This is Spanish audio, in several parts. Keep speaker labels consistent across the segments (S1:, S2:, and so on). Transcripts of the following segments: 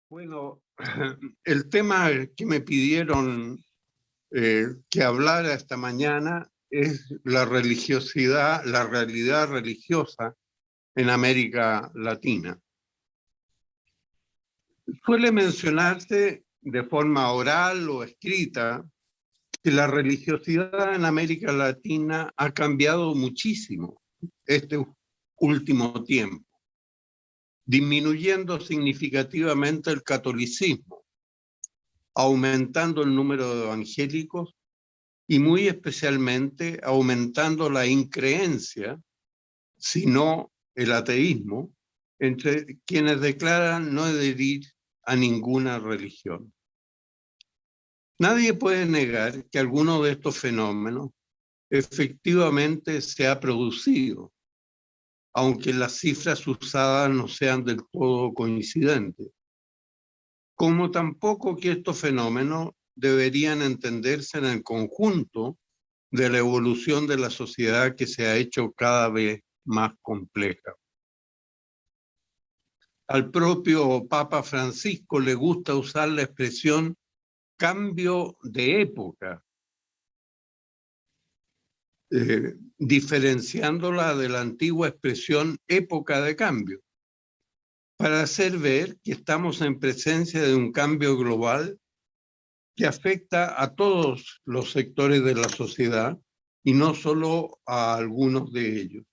S1: Bueno, el tema que me pidieron que hablara esta mañana es la religiosidad, la realidad religiosa en América Latina. Suele mencionarse de forma oral o escrita que la religiosidad en América Latina ha cambiado muchísimo este último tiempo, disminuyendo significativamente el catolicismo, aumentando el número de evangélicos y muy especialmente aumentando la increencia, si no el ateísmo, entre quienes declaran no adherir a ninguna religión. Nadie puede negar que alguno de estos fenómenos efectivamente se ha producido, aunque las cifras usadas no sean del todo coincidentes. Como tampoco que estos fenómenos deberían entenderse en el conjunto de la evolución de la sociedad que se ha hecho cada vez más compleja. Al propio Papa Francisco le gusta usar la expresión cambio de época, diferenciándola de la antigua expresión época de cambio, para hacer ver que estamos en presencia de un cambio global que afecta a todos los sectores de la sociedad y no solo a algunos de ellos.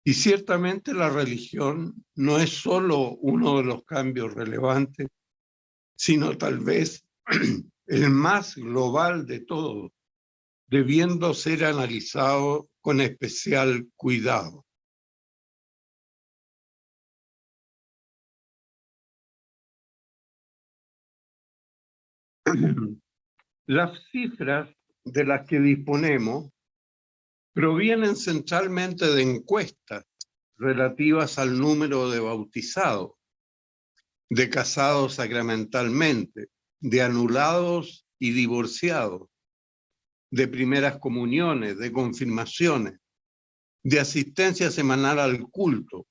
S1: Y ciertamente la religión no es solo uno de los cambios relevantes, sino tal vez el más global de todos, debiendo ser analizado con especial cuidado. Las cifras de las que disponemos provienen centralmente de encuestas relativas al número de bautizados, de casados sacramentalmente, de anulados y divorciados, de primeras comuniones, de confirmaciones, de asistencia semanal al culto,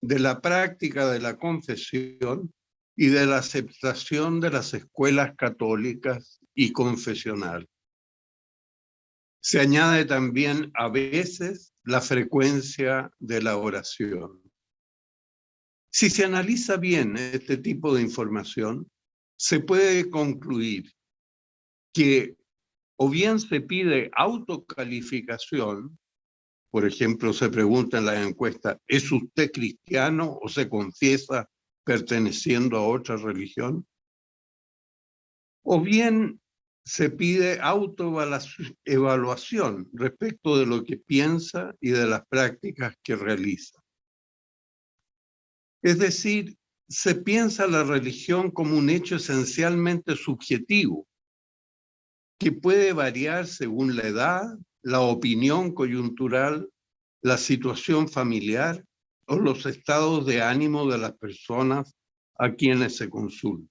S1: de la práctica de la confesión y de la aceptación de las escuelas católicas y confesionales. Se añade también a veces la frecuencia de la oración. Si se analiza bien este tipo de información, se puede concluir que o bien se pide autocalificación, por ejemplo, se pregunta en la encuesta, ¿es usted cristiano o se confiesa perteneciendo a otra religión? O bien se pide autoevaluación respecto de lo que piensa y de las prácticas que realiza. Es decir, se piensa la religión como un hecho esencialmente subjetivo, que puede variar según la edad, la opinión coyuntural, la situación familiar o los estados de ánimo de las personas a quienes se consulta.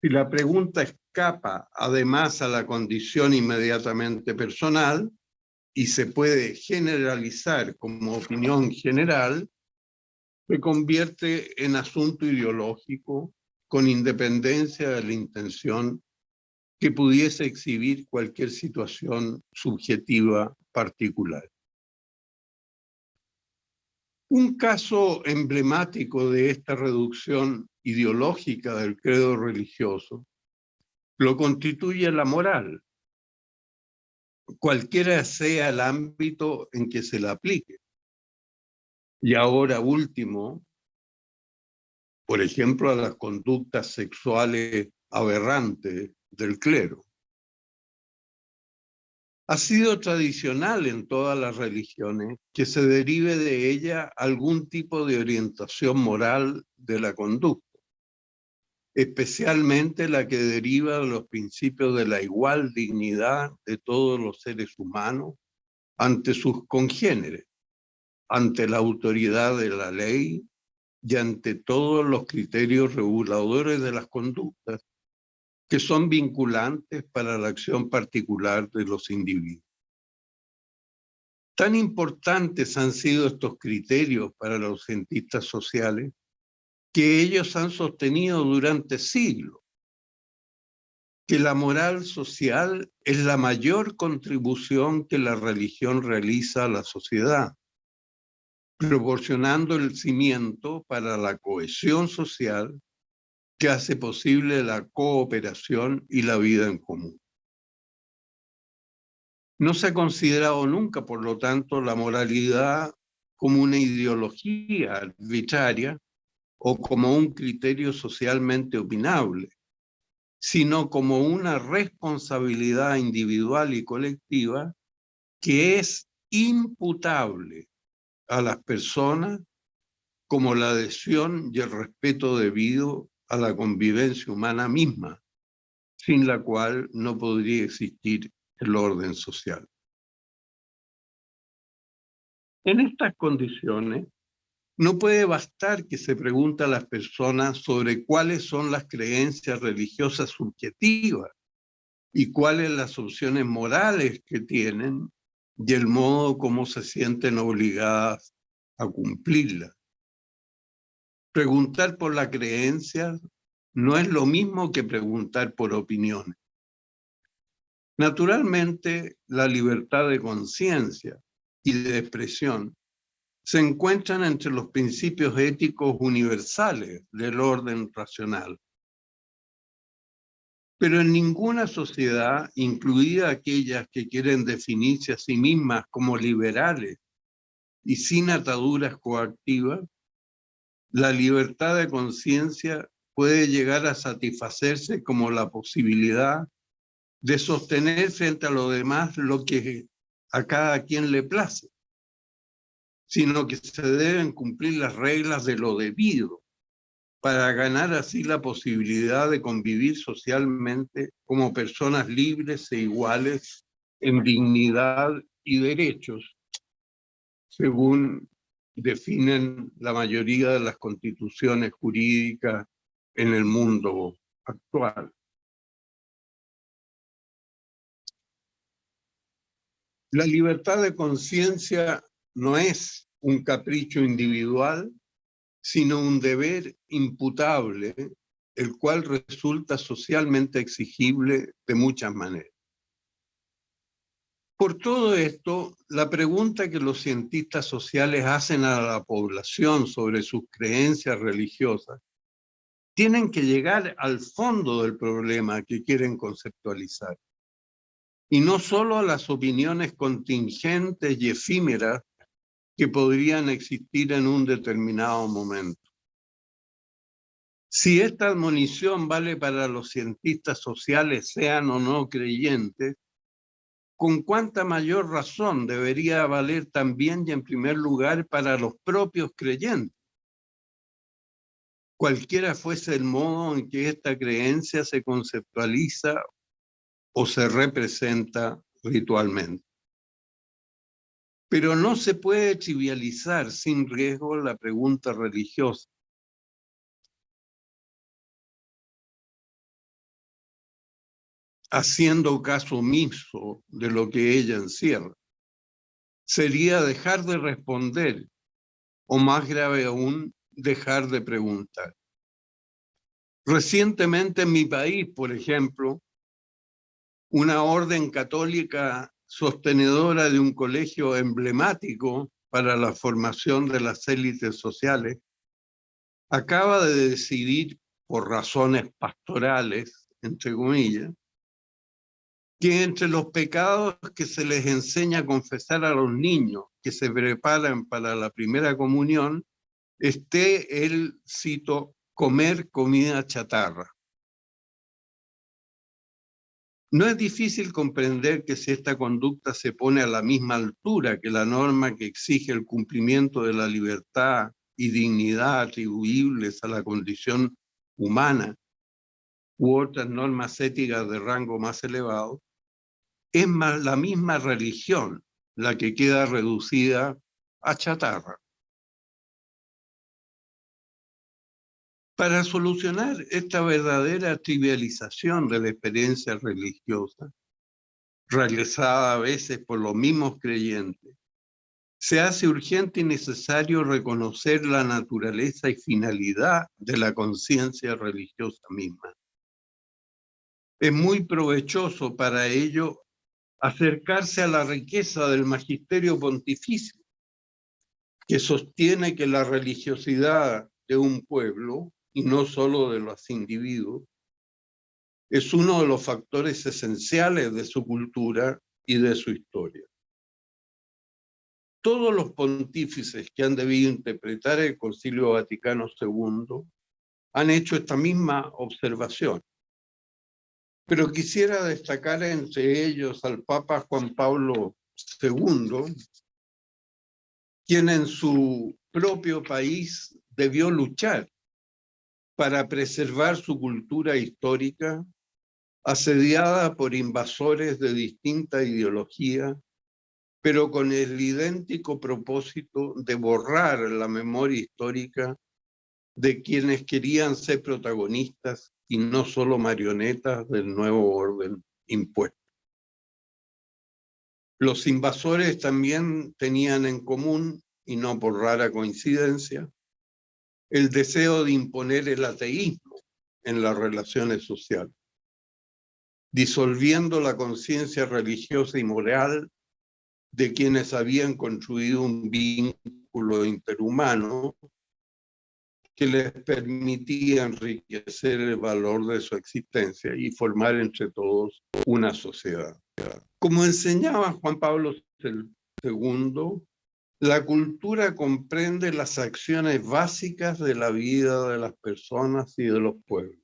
S1: Si la pregunta escapa además a la condición inmediatamente personal y se puede generalizar como opinión general, se convierte en asunto ideológico con independencia de la intención que pudiese exhibir cualquier situación subjetiva particular. Un caso emblemático de esta reducción ideológica del credo religioso lo constituye la moral, cualquiera sea el ámbito en que se la aplique. Y ahora último, por ejemplo, a las conductas sexuales aberrantes del clero. Ha sido tradicional en todas las religiones que se derive de ella algún tipo de orientación moral de la conducta, especialmente la que deriva de los principios de la igual dignidad de todos los seres humanos ante sus congéneres, ante la autoridad de la ley y ante todos los criterios reguladores de las conductas que son vinculantes para la acción particular de los individuos. Tan importantes han sido estos criterios para los cientistas sociales que ellos han sostenido durante siglos, que la moral social es la mayor contribución que la religión realiza a la sociedad, proporcionando el cimiento para la cohesión social que hace posible la cooperación y la vida en común. No se ha considerado nunca, por lo tanto, la moralidad como una ideología arbitraria o como un criterio socialmente opinable, sino como una responsabilidad individual y colectiva que es imputable a las personas como la adhesión y el respeto debido a la convivencia humana misma, sin la cual no podría existir el orden social. En estas condiciones, no puede bastar que se pregunte a las personas sobre cuáles son las creencias religiosas subjetivas y cuáles las opciones morales que tienen y el modo como se sienten obligadas a cumplirlas. Preguntar por la creencia no es lo mismo que preguntar por opiniones. Naturalmente, la libertad de conciencia y de expresión se encuentran entre los principios éticos universales del orden racional. Pero en ninguna sociedad, incluida aquellas que quieren definirse a sí mismas como liberales y sin ataduras coactivas, la libertad de conciencia puede llegar a satisfacerse como la posibilidad de sostener frente a lo demás lo que a cada quien le place, sino que se deben cumplir las reglas de lo debido para ganar así la posibilidad de convivir socialmente como personas libres e iguales en dignidad y derechos, según definen la mayoría de las constituciones jurídicas en el mundo actual. La libertad de conciencia no es un capricho individual, sino un deber imputable, el cual resulta socialmente exigible de muchas maneras. Por todo esto, la pregunta que los cientistas sociales hacen a la población sobre sus creencias religiosas tienen que llegar al fondo del problema que quieren conceptualizar, y no solo a las opiniones contingentes y efímeras que podrían existir en un determinado momento. Si esta admonición vale para los cientistas sociales, sean o no creyentes, ¿con cuánta mayor razón debería valer también y en primer lugar para los propios creyentes? Cualquiera fuese el modo en que esta creencia se conceptualiza o se representa ritualmente. Pero no se puede trivializar sin riesgo la pregunta religiosa. Haciendo caso omiso de lo que ella encierra. Sería dejar de responder, o más grave aún, dejar de preguntar. Recientemente en mi país, por ejemplo, una orden católica sostenedora de un colegio emblemático para la formación de las élites sociales acaba de decidir, por razones pastorales, entre comillas, que entre los pecados que se les enseña a confesar a los niños que se preparan para la primera comunión, esté el, cito, comer comida chatarra. No es difícil comprender que si esta conducta se pone a la misma altura que la norma que exige el cumplimiento de la libertad y dignidad atribuibles a la condición humana u otras normas éticas de rango más elevado, es más la misma religión la que queda reducida a chatarra. Para solucionar esta verdadera trivialización de la experiencia religiosa, realizada a veces por los mismos creyentes, se hace urgente y necesario reconocer la naturaleza y finalidad de la conciencia religiosa misma. Es muy provechoso para ello acercarse a la riqueza del magisterio pontificio, que sostiene que la religiosidad de un pueblo, y no solo de los individuos, es uno de los factores esenciales de su cultura y de su historia. Todos los pontífices que han debido interpretar el Concilio Vaticano II han hecho esta misma observación. Pero quisiera destacar entre ellos al Papa Juan Pablo II, quien en su propio país debió luchar para preservar su cultura histórica, asediada por invasores de distinta ideología, pero con el idéntico propósito de borrar la memoria histórica de quienes querían ser protagonistas y no solo marionetas del nuevo orden impuesto. Los invasores también tenían en común, y no por rara coincidencia, el deseo de imponer el ateísmo en las relaciones sociales, disolviendo la conciencia religiosa y moral de quienes habían construido un vínculo interhumano que les permitía enriquecer el valor de su existencia y formar entre todos una sociedad. Como enseñaba Juan Pablo II, la cultura comprende las acciones básicas de la vida de las personas y de los pueblos,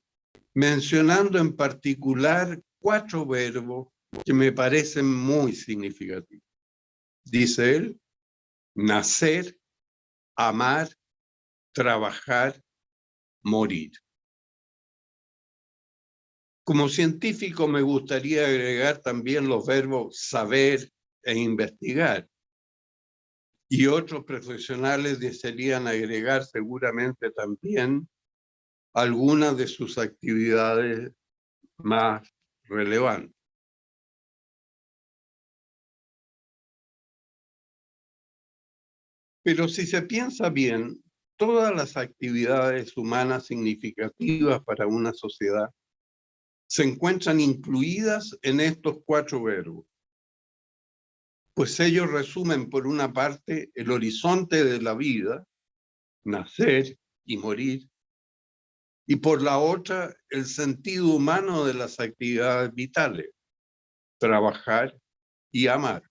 S1: mencionando en particular 4 verbos que me parecen muy significativos. Dice él: nacer, amar, trabajar, morir. Como científico me gustaría agregar también los verbos saber e investigar. Y otros profesionales desearían agregar seguramente también algunas de sus actividades más relevantes. Pero si se piensa bien, todas las actividades humanas significativas para una sociedad se encuentran incluidas en estos 4 verbos, pues ellos resumen por una parte el horizonte de la vida, nacer y morir, y por la otra el sentido humano de las actividades vitales, trabajar y amar.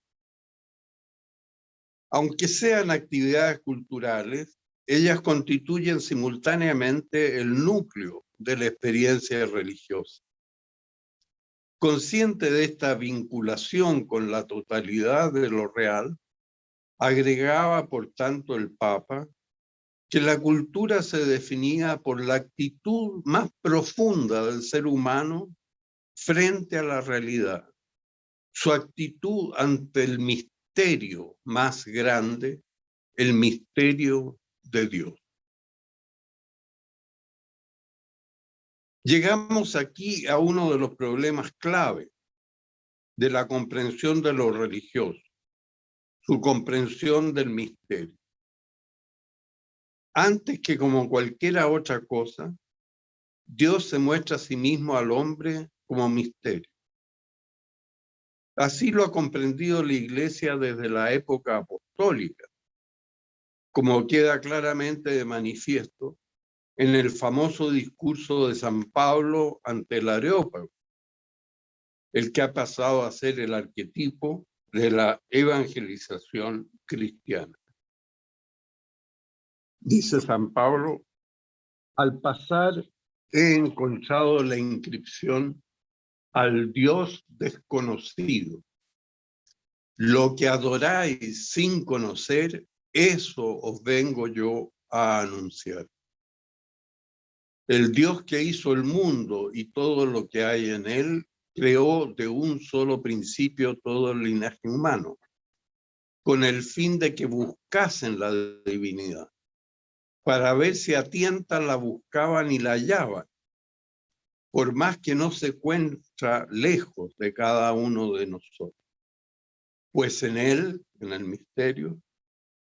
S1: Aunque sean actividades culturales, ellas constituyen simultáneamente el núcleo de la experiencia religiosa. Consciente de esta vinculación con la totalidad de lo real, agregaba por tanto el Papa que la cultura se definía por la actitud más profunda del ser humano frente a la realidad, su actitud ante el misterio más grande, el misterio de Dios. Llegamos aquí a uno de los problemas clave de la comprensión de lo religioso, su comprensión del misterio. Antes que como cualquiera otra cosa, Dios se muestra a sí mismo al hombre como misterio. Así lo ha comprendido la Iglesia desde la época apostólica, como queda claramente de manifiesto en el famoso discurso de San Pablo ante el Areópago, el que ha pasado a ser el arquetipo de la evangelización cristiana. Dice San Pablo: al pasar he encontrado la inscripción al Dios desconocido. Lo que adoráis sin conocer, eso os vengo yo a anunciar. El Dios que hizo el mundo y todo lo que hay en él, creó de un solo principio todo el linaje humano, con el fin de que buscasen la divinidad. Para ver si a tientas la buscaban y la hallaban, por más que no se encuentra lejos de cada uno de nosotros. Pues en él, en el misterio,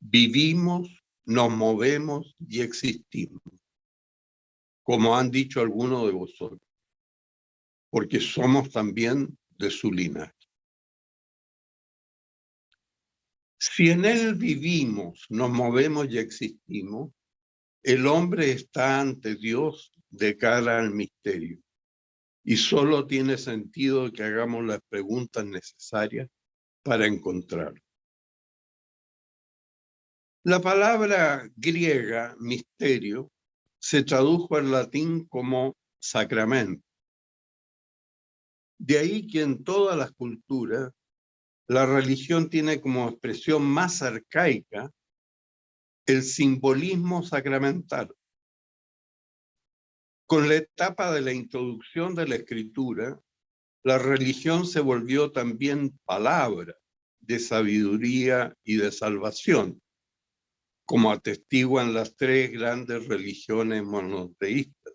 S1: vivimos, nos movemos y existimos, como han dicho algunos de vosotros, porque somos también de su linaje. Si en él vivimos, nos movemos y existimos, el hombre está ante Dios de cara al misterio y solo tiene sentido que hagamos las preguntas necesarias para encontrarlo. La palabra griega misterio se tradujo al latín como sacramento. De ahí que en todas las culturas la religión tiene como expresión más arcaica el simbolismo sacramental. Con la etapa de la introducción de la escritura, la religión se volvió también palabra de sabiduría y de salvación, como atestiguan las tres grandes religiones monoteístas,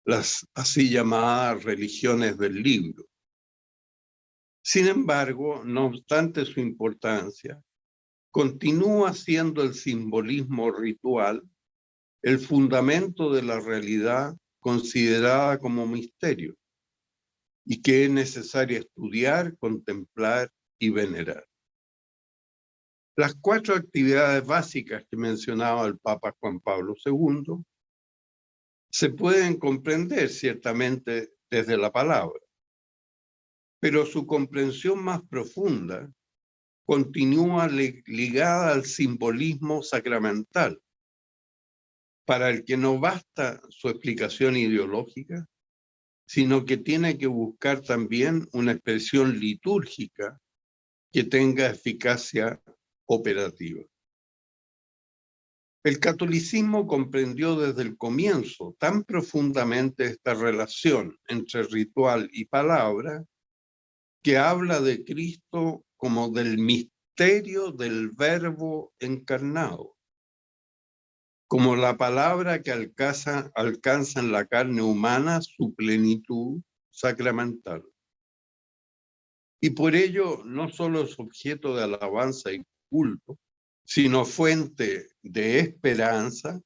S1: las así llamadas religiones del libro. Sin embargo, no obstante su importancia, continúa siendo el simbolismo ritual el fundamento de la realidad considerada como misterio y que es necesario estudiar, contemplar y venerar. Las 4 actividades básicas que mencionaba el Papa Juan Pablo II se pueden comprender ciertamente desde la palabra, pero su comprensión más profunda continúa ligada al simbolismo sacramental, para el que no basta su explicación ideológica, sino que tiene que buscar también una expresión litúrgica que tenga eficacia operativa. El catolicismo comprendió desde el comienzo tan profundamente esta relación entre ritual y palabra que habla de Cristo como del misterio del Verbo encarnado, como la palabra que alcanza en la carne humana su plenitud sacramental. Y por ello no solo es objeto de alabanza y culto, sino fuente de esperanza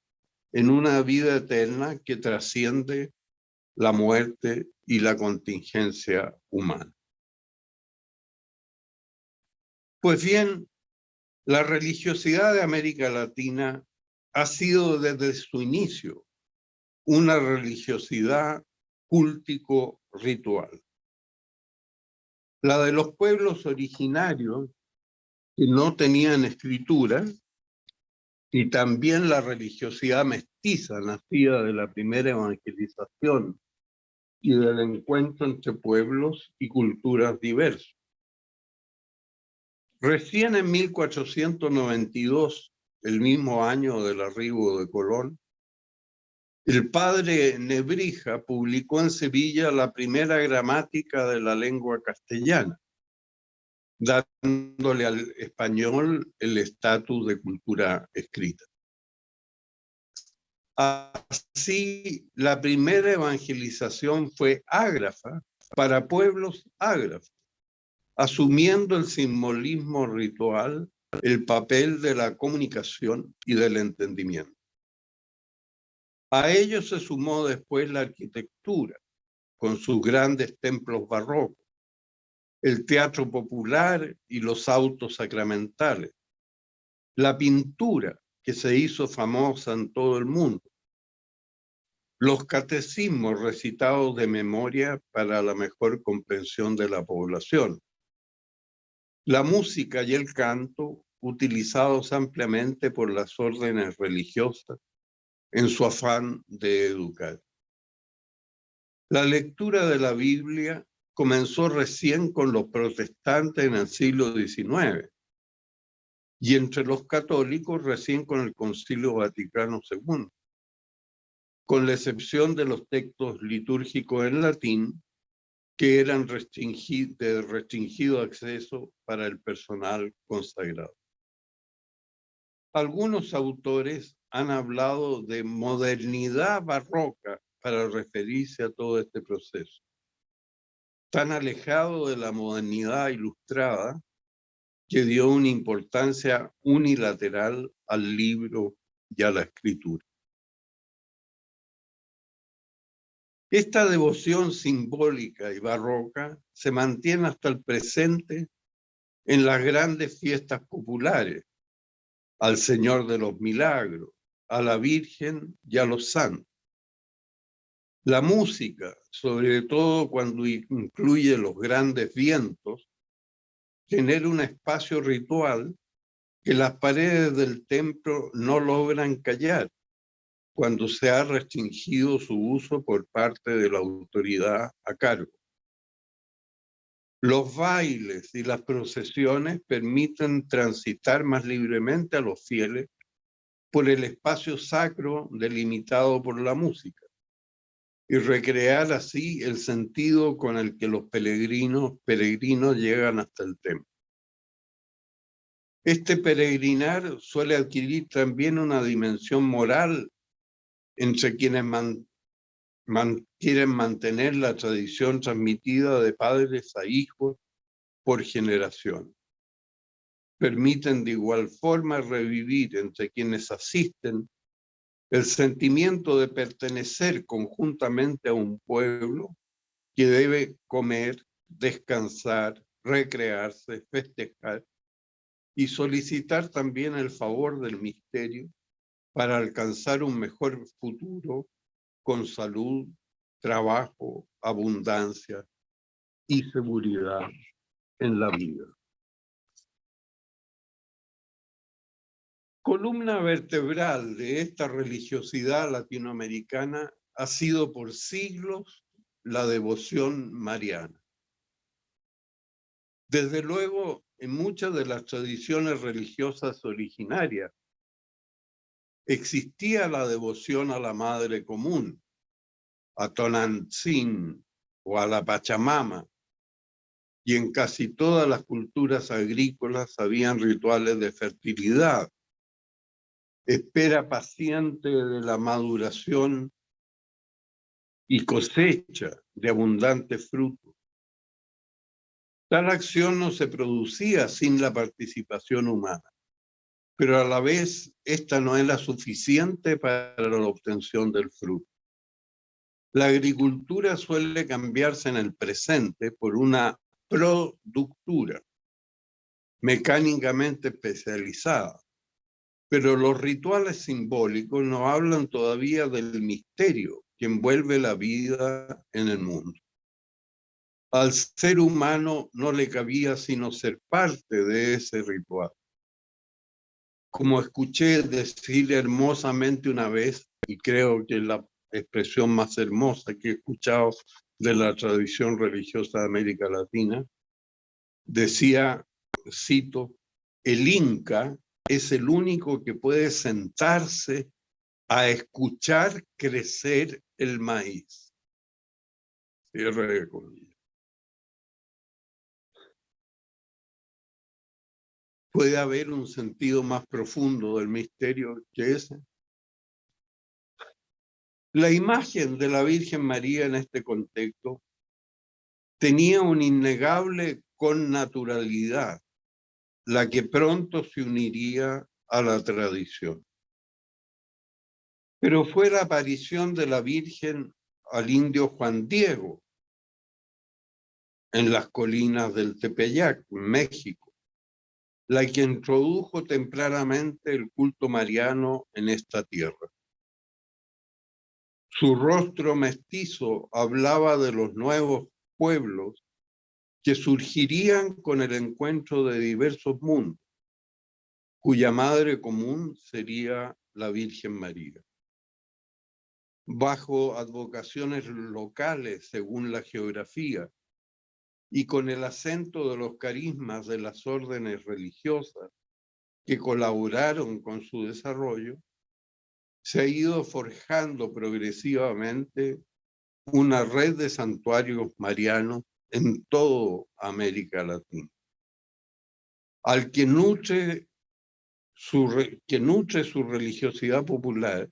S1: en una vida eterna que trasciende la muerte y la contingencia humana. Pues bien, la religiosidad de América Latina ha sido desde su inicio una religiosidad cúltico-ritual. La de los pueblos originarios que no tenían escritura y también la religiosidad mestiza nacida de la primera evangelización y del encuentro entre pueblos y culturas diversas. Recién en 1492, el mismo año del arribo de Colón, el padre Nebrija publicó en Sevilla la primera gramática de la lengua castellana, dándole al español el estatus de cultura escrita. Así, la primera evangelización fue ágrafa para pueblos ágrafos, asumiendo el simbolismo ritual, el papel de la comunicación y del entendimiento. A ello se sumó después la arquitectura, con sus grandes templos barrocos, el teatro popular y los autos sacramentales, la pintura que se hizo famosa en todo el mundo, los catecismos recitados de memoria para la mejor comprensión de la población, la música y el canto utilizados ampliamente por las órdenes religiosas en su afán de educar. La lectura de la Biblia comenzó recién con los protestantes en el siglo XIX y entre los católicos recién con el Concilio Vaticano II, con la excepción de los textos litúrgicos en latín que eran de restringido acceso para el personal consagrado. Algunos autores han hablado de modernidad barroca para referirse a todo este proceso, tan alejado de la modernidad ilustrada que dio una importancia unilateral al libro y a la escritura. Esta devoción simbólica y barroca se mantiene hasta el presente en las grandes fiestas populares, al Señor de los Milagros, a la Virgen y a los santos. La música, sobre todo cuando incluye los grandes vientos, genera un espacio ritual que las paredes del templo no logran callar cuando se ha restringido su uso por parte de la autoridad a cargo. Los bailes y las procesiones permiten transitar más libremente a los fieles por el espacio sacro delimitado por la música y recrear así el sentido con el que los peregrinos llegan hasta el templo. Este peregrinar suele adquirir también una dimensión moral entre quienes quieren mantener la tradición transmitida de padres a hijos por generación. Permiten de igual forma revivir entre quienes asisten el sentimiento de pertenecer conjuntamente a un pueblo que debe comer, descansar, recrearse, festejar y solicitar también el favor del misterio para alcanzar un mejor futuro con salud, trabajo, abundancia y seguridad en la vida. Columna vertebral de esta religiosidad latinoamericana ha sido por siglos la devoción mariana. Desde luego, en muchas de las tradiciones religiosas originarias existía la devoción a la Madre Común, a Tonantzin o a la Pachamama, y en casi todas las culturas agrícolas habían rituales de fertilidad, espera paciente de la maduración y cosecha de abundantes frutos. Tal acción no se producía sin la participación humana, pero a la vez esta no era suficiente para la obtención del fruto. La agricultura suele cambiarse en el presente por una productura mecánicamente especializada, pero los rituales simbólicos no hablan todavía del misterio que envuelve la vida en el mundo. Al ser humano no le cabía sino ser parte de ese ritual. Como escuché decir hermosamente una vez, y creo que es la expresión más hermosa que he escuchado de la tradición religiosa de América Latina, decía, cito, el Inca es el único que puede sentarse a escuchar crecer el maíz. Cierre de comillas. ¿Puede haber un sentido más profundo del misterio que ese? La imagen de la Virgen María en este contexto tenía una innegable connaturalidad, la que pronto se uniría a la tradición. Pero fue la aparición de la Virgen al indio Juan Diego en las colinas del Tepeyac, México, la que introdujo tempranamente el culto mariano en esta tierra. Su rostro mestizo hablaba de los nuevos pueblos que surgirían con el encuentro de diversos mundos, cuya madre común sería la Virgen María. Bajo advocaciones locales según la geografía y con el acento de los carismas de las órdenes religiosas que colaboraron con su desarrollo, se ha ido forjando progresivamente una red de santuarios marianos en toda América Latina. Al que nutre su religiosidad popular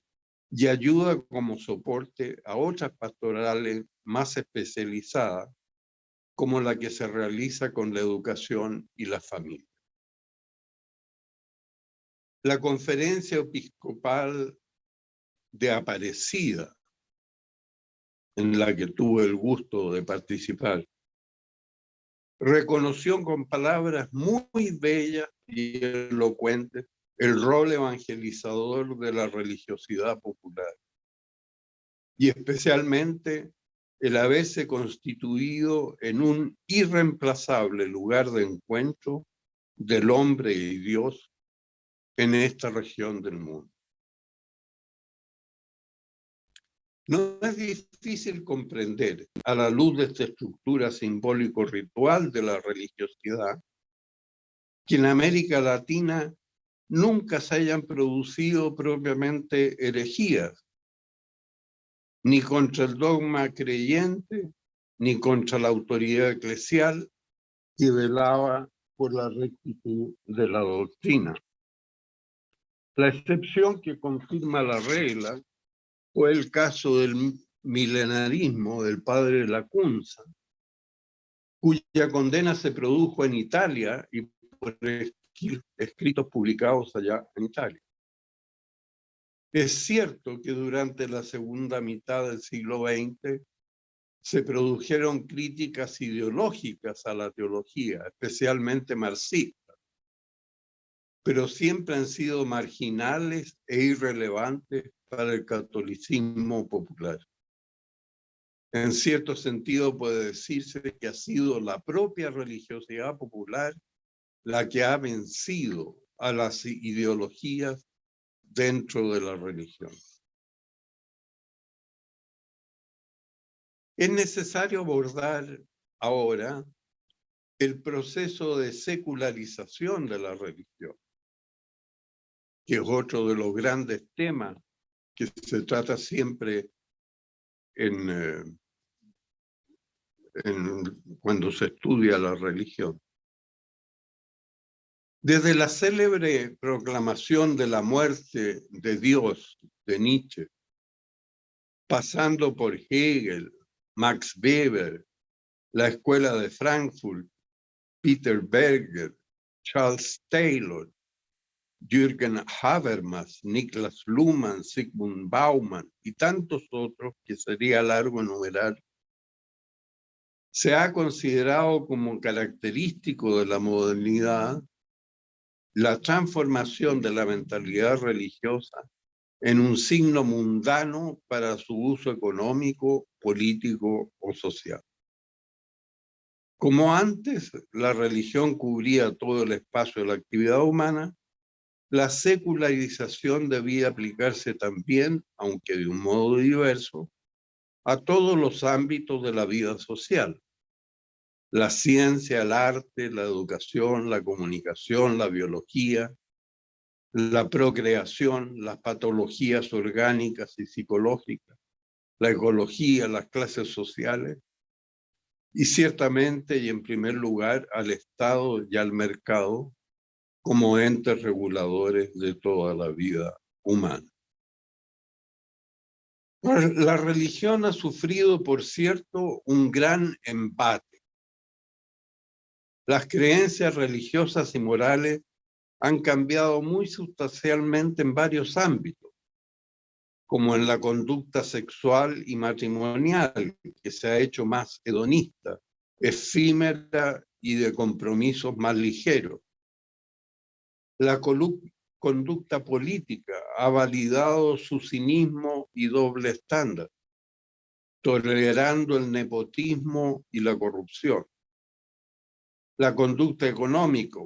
S1: y ayuda como soporte a otras pastorales más especializadas, como la que se realiza con la educación y la familia. La Conferencia Episcopal de Aparecida, en la que tuve el gusto de participar, reconoció con palabras muy bellas y elocuentes el rol evangelizador de la religiosidad popular, y especialmente el haberse constituido en un irreemplazable lugar de encuentro del hombre y Dios en esta región del mundo. No es difícil comprender, a la luz de esta estructura simbólico-ritual de la religiosidad, que en América Latina nunca se hayan producido propiamente herejías, ni contra el dogma creyente, ni contra la autoridad eclesial que velaba por la rectitud de la doctrina. La excepción que confirma la regla fue el caso del milenarismo del padre Lacunza, cuya condena se produjo en Italia y por escritos publicados allá en Italia. Es cierto que durante la segunda mitad del siglo XX se produjeron críticas ideológicas a la teología, especialmente marxistas, pero siempre han sido marginales e irrelevantes para el catolicismo popular. En cierto sentido puede decirse que ha sido la propia religiosidad popular la que ha vencido a las ideologías dentro de la religión. Es necesario abordar ahora el proceso de secularización de la religión, que es otro de los grandes temas que se trata siempre cuando se estudia la religión. Desde la célebre proclamación de la muerte de Dios de Nietzsche, pasando por Hegel, Max Weber, la Escuela de Frankfurt, Peter Berger, Charles Taylor, Jürgen Habermas, Niklas Luhmann, Zygmunt Bauman y tantos otros que sería largo enumerar, se ha considerado como característico de la modernidad la transformación de la mentalidad religiosa en un signo mundano para su uso económico, político o social. Como antes la religión cubría todo el espacio de la actividad humana, la secularización debía aplicarse también, aunque de un modo diverso, a todos los ámbitos de la vida social. La ciencia, el arte, la educación, la comunicación, la biología, la procreación, las patologías orgánicas y psicológicas, la ecología, las clases sociales, y ciertamente y en primer lugar al Estado y al mercado como entes reguladores de toda la vida humana. La religión ha sufrido, por cierto, un gran embate. Las creencias religiosas y morales han cambiado muy sustancialmente en varios ámbitos, como en la conducta sexual y matrimonial, que se ha hecho más hedonista, efímera y de compromisos más ligeros. La conducta política ha validado su cinismo y doble estándar, tolerando el nepotismo y la corrupción. La conducta económica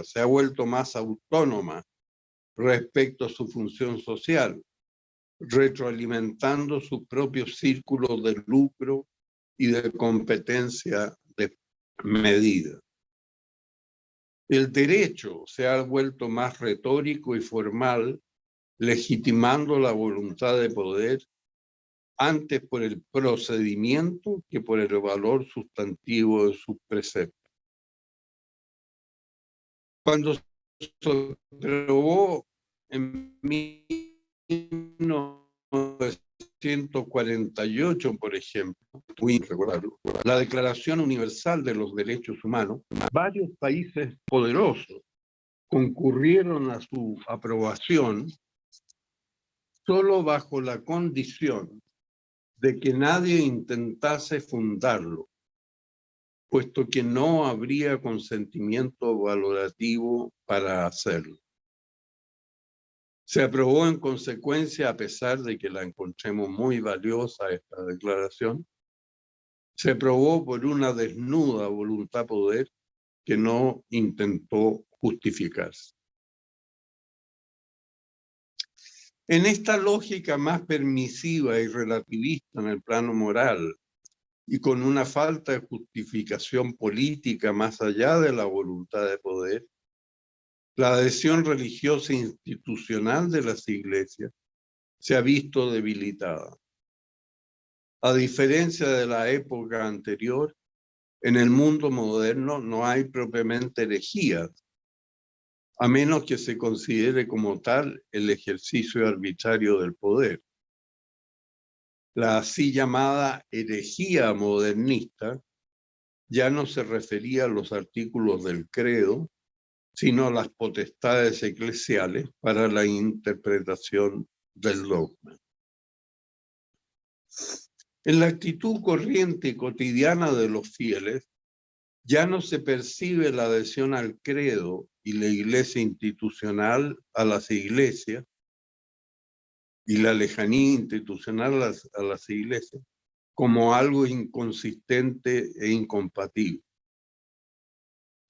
S1: se ha vuelto más autónoma respecto a su función social, retroalimentando sus propios círculos de lucro y de competencia desmedida. El derecho se ha vuelto más retórico y formal, legitimando la voluntad de poder antes por el procedimiento que por el valor sustantivo de sus preceptos. Cuando se aprobó en 1948, por ejemplo, muy recordarlo, la Declaración Universal de los Derechos Humanos, varios países poderosos, concurrieron a su aprobación solo bajo la condición de que nadie intentase fundarlo, puesto que no habría consentimiento valorativo para hacerlo. Se aprobó en consecuencia, a pesar de que la encontremos muy valiosa esta declaración, se aprobó por una desnuda voluntad-poder que no intentó justificarse. En esta lógica más permisiva y relativista en el plano moral y con una falta de justificación política más allá de la voluntad de poder, la adhesión religiosa e institucional de las iglesias se ha visto debilitada. A diferencia de la época anterior, en el mundo moderno no hay propiamente herejías, a menos que se considere como tal el ejercicio arbitrario del poder. La así llamada herejía modernista ya no se refería a los artículos del credo, sino a las potestades eclesiales para la interpretación del dogma. En la actitud corriente y cotidiana de los fieles, ya no se percibe la adhesión al credo y la iglesia institucional a las iglesias y la lejanía institucional a las iglesias como algo inconsistente e incompatible.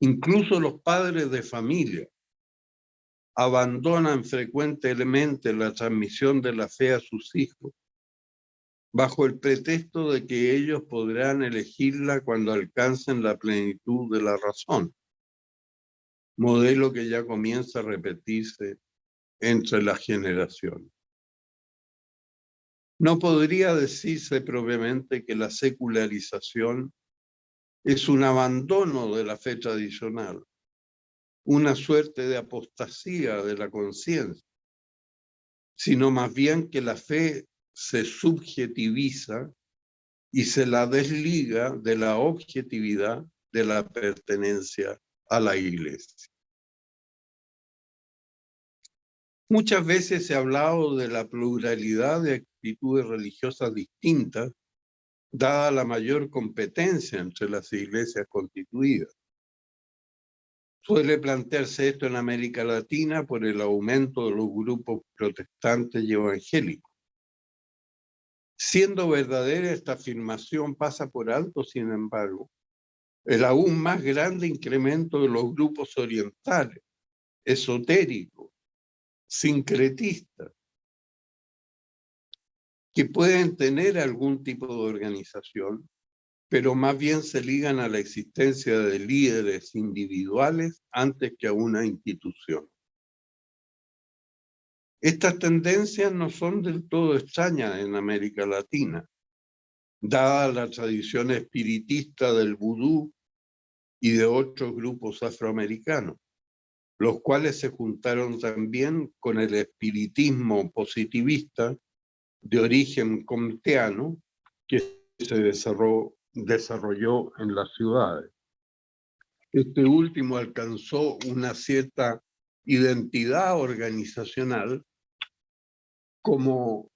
S1: Incluso los padres de familia abandonan frecuentemente la transmisión de la fe a sus hijos bajo el pretexto de que ellos podrán elegirla cuando alcancen la plenitud de la razón, modelo que ya comienza a repetirse entre las generaciones. No podría decirse propiamente que la secularización es un abandono de la fe tradicional, una suerte de apostasía de la conciencia, sino más bien que la fe se subjetiviza y se la desliga de la objetividad de la pertenencia a la iglesia. Muchas veces se ha hablado de la pluralidad de actitudes religiosas distintas, dada la mayor competencia entre las iglesias constituidas. Suele plantearse esto en América Latina por el aumento de los grupos protestantes y evangélicos. Siendo verdadera esta afirmación, pasa por alto, sin embargo, el aún más grande incremento de los grupos orientales, esotéricos, sincretistas, que pueden tener algún tipo de organización, pero más bien se ligan a la existencia de líderes individuales antes que a una institución. Estas tendencias no son del todo extrañas en América Latina, dada la tradición espiritista del vudú y de otros grupos afroamericanos, los cuales se juntaron también con el espiritismo positivista de origen comteano que se desarrolló en las ciudades. Este último alcanzó una cierta identidad organizacional como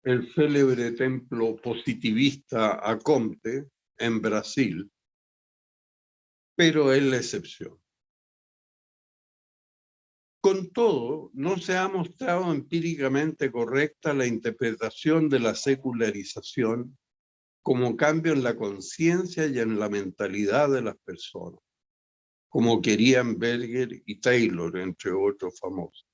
S1: el célebre templo positivista Acomte en Brasil, pero es la excepción. Con todo, no se ha mostrado empíricamente correcta la interpretación de la secularización como cambio en la conciencia y en la mentalidad de las personas, como querían Berger y Taylor, entre otros famosos.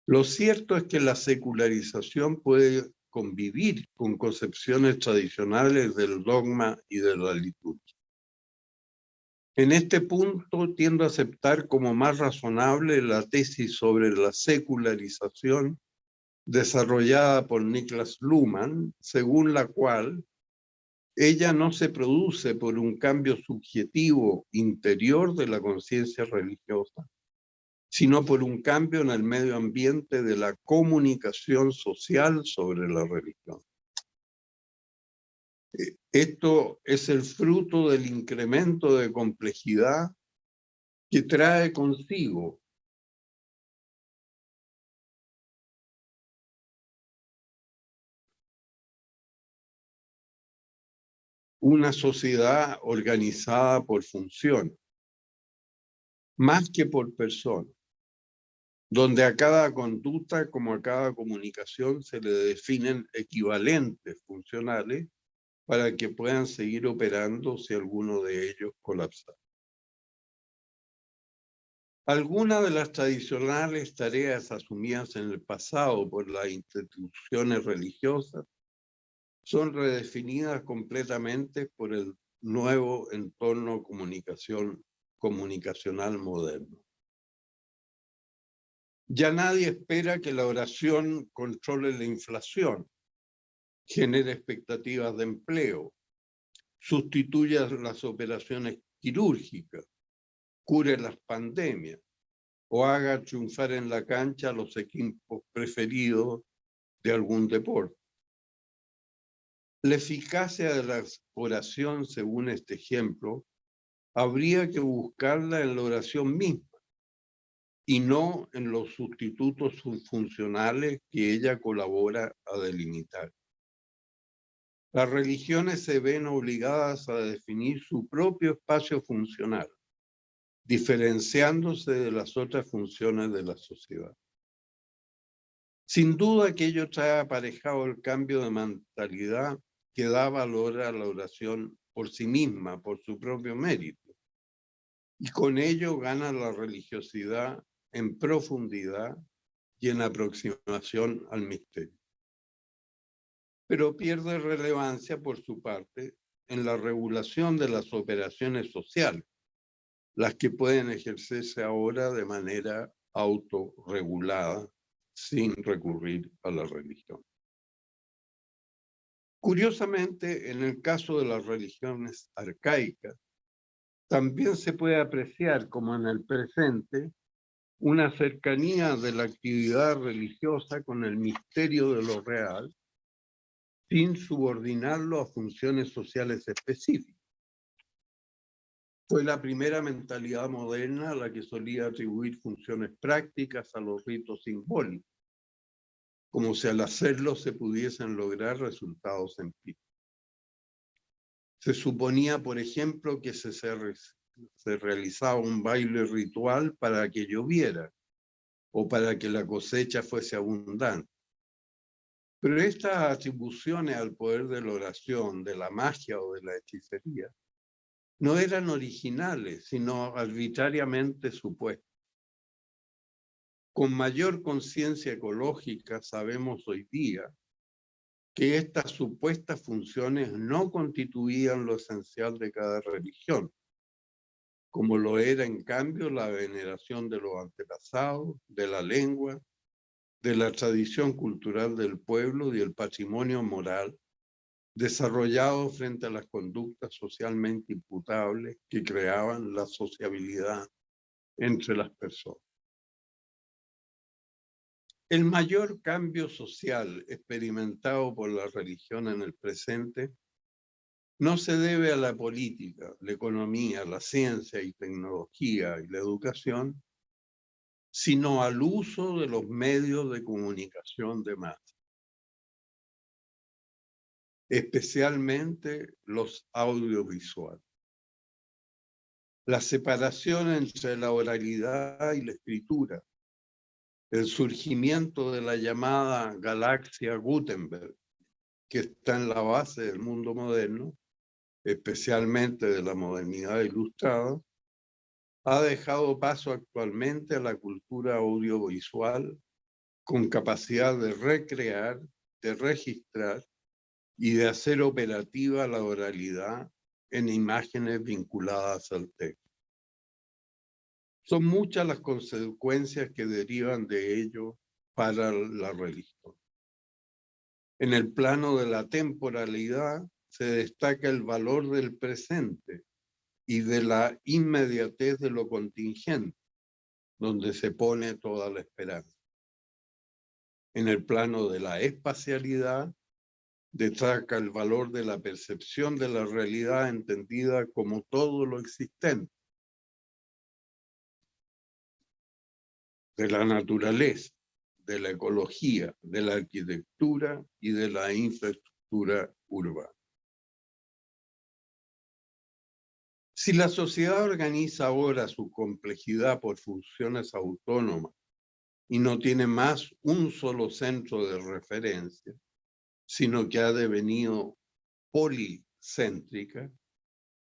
S1: Lo cierto es que la secularización puede convivir con concepciones tradicionales del dogma y de la liturgia. En este punto tiendo a aceptar como más razonable la tesis sobre la secularización desarrollada por Niklas Luhmann, según la cual ella no se produce por un cambio subjetivo interior de la conciencia religiosa, sino por un cambio en el medio ambiente de la comunicación social sobre la religión. Esto es el fruto del incremento de complejidad que trae consigo una sociedad organizada por función, más que por persona, donde a cada conducta como a cada comunicación se le definen equivalentes funcionales para que puedan seguir operando si alguno de ellos colapsa. Algunas de las tradicionales tareas asumidas en el pasado por las instituciones religiosas son redefinidas completamente por el nuevo entorno comunicacional moderno. Ya nadie espera que la oración controle la inflación, genere expectativas de empleo, sustituya las operaciones quirúrgicas, cure las pandemias o haga triunfar en la cancha a los equipos preferidos de algún deporte. La eficacia de la oración, según este ejemplo, habría que buscarla en la oración misma y no en los sustitutos funcionales que ella colabora a delimitar. Las religiones se ven obligadas a definir su propio espacio funcional, diferenciándose de las otras funciones de la sociedad. Sin duda que ello trae aparejado el cambio de mentalidad que da valor a la oración por sí misma, por su propio mérito. Y con ello gana la religiosidad en profundidad y en aproximación al misterio. Pero pierde relevancia por su parte en la regulación de las operaciones sociales, las que pueden ejercerse ahora de manera autorregulada sin recurrir a la religión. Curiosamente, en el caso de las religiones arcaicas, también se puede apreciar, como en el presente, una cercanía de la actividad religiosa con el misterio de lo real, sin subordinarlo a funciones sociales específicas. Fue la primera mentalidad moderna la que solía atribuir funciones prácticas a los ritos simbólicos, como si al hacerlo se pudiesen lograr resultados empíricos. Se suponía, por ejemplo, que se realizaba un baile ritual para que lloviera o para que la cosecha fuese abundante. Pero estas atribuciones al poder de la oración, de la magia o de la hechicería, no eran originales, sino arbitrariamente supuestas. Con mayor conciencia ecológica sabemos hoy día que estas supuestas funciones no constituían lo esencial de cada religión, como lo era en cambio la veneración de los antepasados, de la lengua, de la tradición cultural del pueblo y el patrimonio moral desarrollado frente a las conductas socialmente imputables que creaban la sociabilidad entre las personas. El mayor cambio social experimentado por la religión en el presente no se debe a la política, la economía, la ciencia y tecnología y la educación, sino al uso de los medios de comunicación de masa, especialmente los audiovisuales. La separación entre la oralidad y la escritura, el surgimiento de la llamada galaxia Gutenberg, que está en la base del mundo moderno, especialmente de la modernidad ilustrada, ha dejado paso actualmente a la cultura audiovisual con capacidad de recrear, de registrar y de hacer operativa la oralidad en imágenes vinculadas al texto. Son muchas las consecuencias que derivan de ello para la religión. En el plano de la temporalidad se destaca el valor del presente y de la inmediatez de lo contingente, donde se pone toda la esperanza. En el plano de la espacialidad destaca el valor de la percepción de la realidad entendida como todo lo existente. de la naturaleza, de la ecología, de la arquitectura y de la infraestructura urbana. Si la sociedad organiza ahora su complejidad por funciones autónomas y no tiene más un solo centro de referencia, sino que ha devenido policéntrica,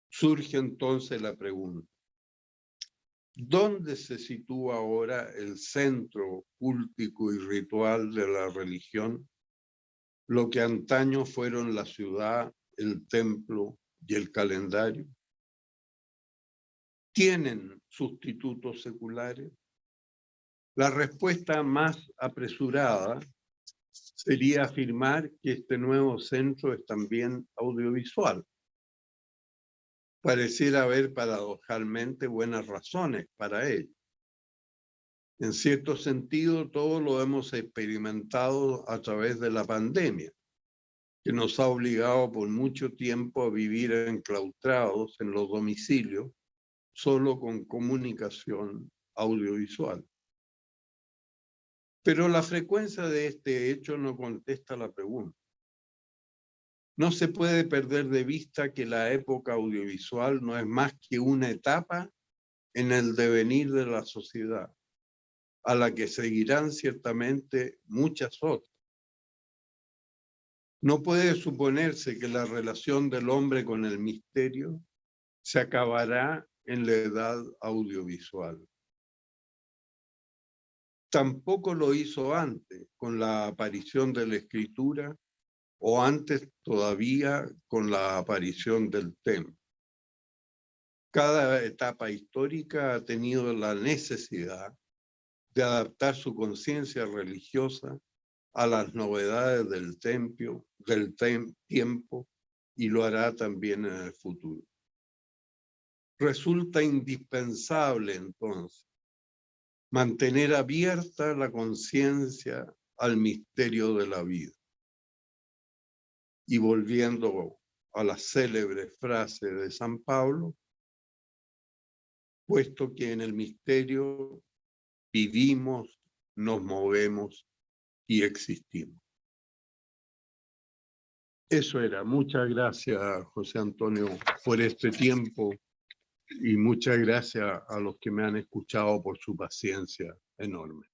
S1: surge entonces la pregunta: ¿dónde se sitúa ahora el centro cúltico y ritual de la religión? Lo que antaño fueron la ciudad, el templo y el calendario. ¿Tienen sustitutos seculares? La respuesta más apresurada sería afirmar que este nuevo centro es también audiovisual. Pareciera haber paradojalmente buenas razones para ello. En cierto sentido, todo lo hemos experimentado a través de la pandemia, que nos ha obligado por mucho tiempo a vivir enclaustrados en los domicilios, solo con comunicación audiovisual. Pero la frecuencia de este hecho no contesta la pregunta. No se puede perder de vista que la época audiovisual no es más que una etapa en el devenir de la sociedad, a la que seguirán ciertamente muchas otras. No puede suponerse que la relación del hombre con el misterio se acabará en la edad audiovisual. Tampoco lo hizo antes, con la aparición de la escritura, o antes todavía con la aparición del templo. Cada etapa histórica ha tenido la necesidad de adaptar su conciencia religiosa a las novedades del tiempo, y lo hará también en el futuro. Resulta indispensable, entonces, mantener abierta la conciencia al misterio de la vida. Y volviendo a la célebre frase de San Pablo, puesto que en el misterio vivimos, nos movemos y existimos. Eso era. Muchas gracias, José Antonio, por este tiempo, y muchas gracias a los que me han escuchado por su paciencia enorme.